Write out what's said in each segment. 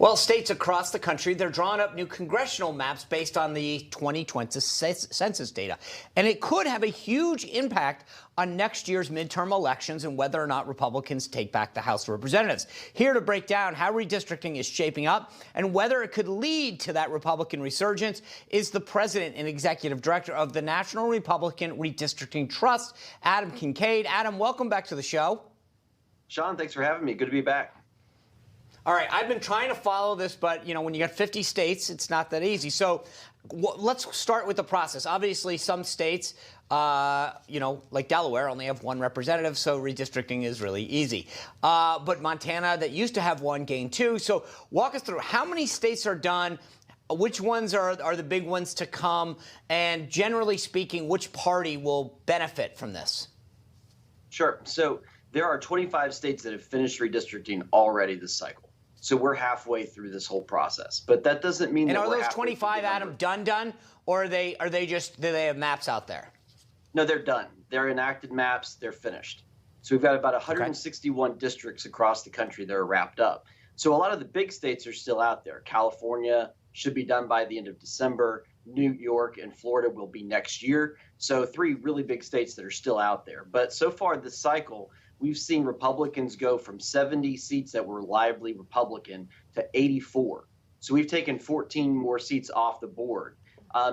Well, states across the country, they're drawing up new congressional maps based on the 2020 census data. And it could have a huge impact on next year's midterm elections and whether or not Republicans take back the House of Representatives. Here to break down how redistricting is shaping up and whether it could lead to that Republican resurgence is the president and executive director of the National Republican Redistricting Trust, Adam Kincaid. Adam, welcome back to the show. Sean, thanks for having me. Good to be back. All right, I've been trying to follow this, but, you know, when you got 50 states, it's not that easy. So let's start with the process. Obviously, some states, like Delaware, only have one representative, so redistricting is really easy. But Montana, that used to have one, gained two. So walk us through how many states are done, which ones are the big ones to come, and generally speaking, which party will benefit from this? Sure. So there are 25 states that have finished redistricting already this cycle. So we're halfway through this whole process, but that doesn't mean. And that are we're those 25, Adam, done, or are they just, do they have maps out there? No, they're done. They're enacted maps. They're finished. So we've got about 161 districts across the country that are wrapped up. So a lot of the big states are still out there. California should be done by the end of December. New York and Florida will be next year. So three really big states that are still out there. But so far this cycle, we've seen Republicans go from 70 seats that were lively Republican to 84. So we've taken 14 more seats off the board.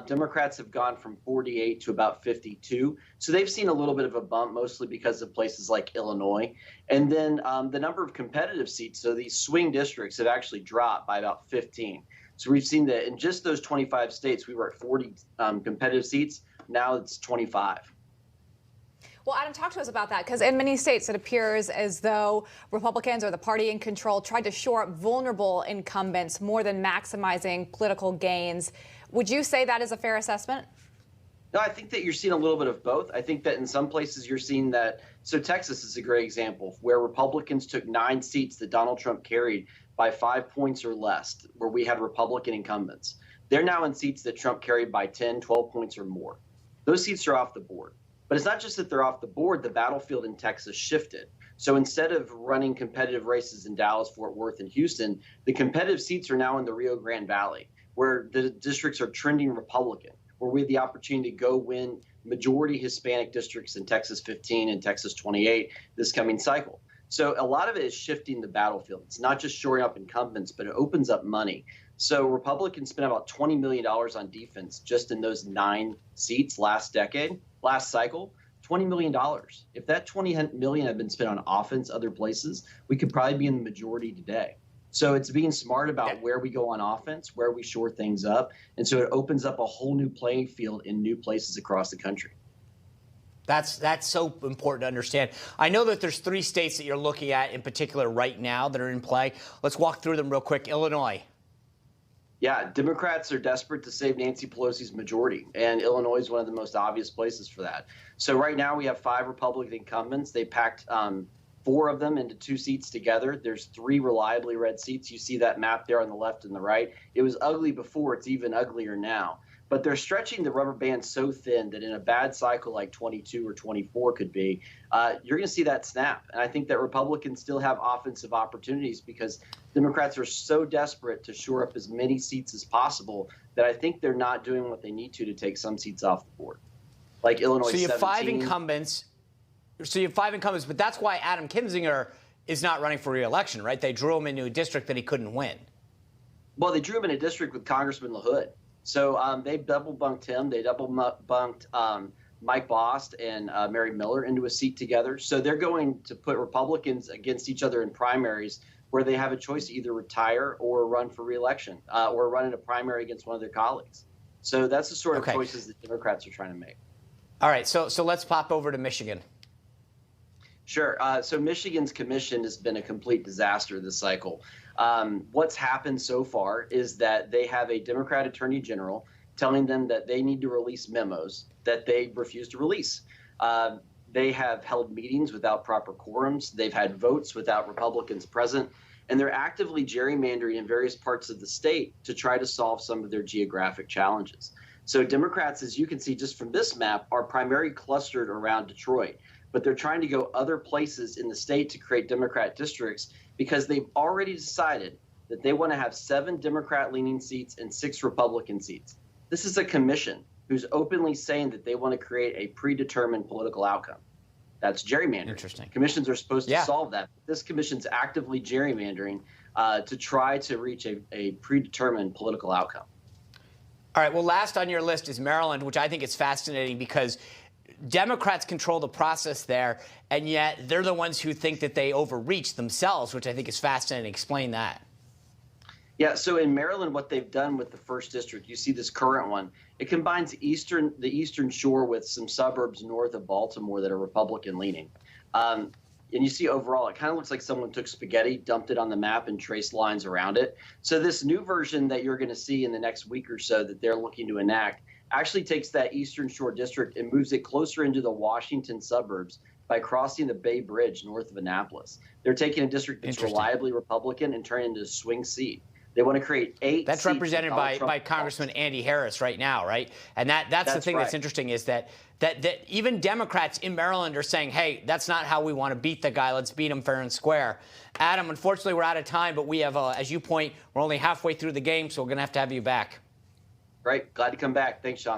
Democrats have gone from 48 to about 52. So they've seen a little bit of a bump, mostly because of places like Illinois. And then the number of competitive seats, so these swing districts, have actually dropped by about 15. So we've seen that in just those 25 states, we were at 40 competitive seats. Now it's 25. Well, Adam, talk to us about that, because in many states it appears as though Republicans or the party in control tried to shore up vulnerable incumbents more than maximizing political gains. Would you say that is a fair assessment? No, I think that you're seeing a little bit of both. I think that in some places you're seeing that. So Texas is a great example where Republicans took 9 seats that Donald Trump carried by 5 points or less, where we had Republican incumbents. They're now in seats that Trump carried by 10, 12 points or more. Those seats are off the board. But it's not just that they're off the board, the battlefield in Texas shifted. So instead of running competitive races in Dallas, Fort Worth, and Houston, the competitive seats are now in the Rio Grande Valley, where the districts are trending Republican, where we have the opportunity to go win majority Hispanic districts in Texas 15 and Texas 28 this coming cycle. So a lot of it is shifting the battlefield. It's not just shoring up incumbents, but it opens up money. So Republicans spent about $20 million on defense just in those 9 seats last cycle, $20 million. If that $20 million had been spent on offense other places, we could probably be in the majority today. So it's being smart about where we go on offense, where we shore things up. And so it opens up a whole new playing field in new places across the country. That's so important to understand. I know that there's 3 states that you're looking at in particular right now that are in play. Let's walk through them real quick. Illinois. Yeah, Democrats are desperate to save Nancy Pelosi's majority, and Illinois is one of the most obvious places for that. So right now we have 5 Republican incumbents. They packed 4 of them into 2 seats together. There's 3 reliably red seats. You see that map there on the left and the right. It was ugly before. It's even uglier now. But they're stretching the rubber band so thin that in a bad cycle like 22 or 24 could be, you're going to see that snap. And I think that Republicans still have offensive opportunities because Democrats are so desperate to shore up as many seats as possible that I think they're not doing what they need to take some seats off the board, like Illinois. So you have 17. 5 incumbents. So you have 5 incumbents, but that's why Adam Kinzinger is not running for re-election, right? They drew him into a district that he couldn't win. Well, they drew him in a district with Congressman LaHood. So they double bunked him. They double bunked Mike Bost and Mary Miller into a seat together. So they're going to put Republicans against each other in primaries where they have a choice to either retire or run for re-election or run in a primary against one of their colleagues. So that's the sort of choices that Democrats are trying to make. All right. So let's pop over to Michigan. Sure. So Michigan's commission has been a complete disaster this cycle. What's happened so far is that they have a Democrat attorney general telling them that they need to release memos that they refuse to release. They have held meetings without proper quorums. They've had votes without Republicans present. And they're actively gerrymandering in various parts of the state to try to solve some of their geographic challenges. So Democrats, as you can see just from this map, are primarily clustered around Detroit. But they're trying to go other places in the state to create Democrat districts because they've already decided that they want to have 7 Democrat-leaning seats and 6 Republican seats. This is a commission who's openly saying that they want to create a predetermined political outcome. That's gerrymandering. Interesting. Commissions are supposed to solve that. This commission's actively gerrymandering to try to reach a predetermined political outcome. All right, well, last on your list is Maryland, which I think is fascinating because Democrats control the process there, and yet they're the ones who think that they overreach themselves, which I think is fascinating. Explain that. Yeah, so in Maryland, what they've done with the first district, you see this current one, it combines the Eastern Shore with some suburbs north of Baltimore that are Republican leaning. And you see overall, it kind of looks like someone took spaghetti, dumped it on the map, and traced lines around it. So this new version that you're going to see in the next week or so that they're looking to enact actually takes that Eastern Shore district and moves it closer into the Washington suburbs by crossing the Bay Bridge north of Annapolis. They're taking a district that's reliably Republican and turning it into a swing seat. They want to create 8 That's seats represented by Congressman Andy Harris right now, right? And that's the thing that's interesting is that even Democrats in Maryland are saying, hey, that's not how we want to beat the guy. Let's beat him fair and square. Adam, unfortunately, we're out of time, but we have, as you point, we're only halfway through the game, so we're going to have you back. Great. Glad to come back. Thanks, Sean.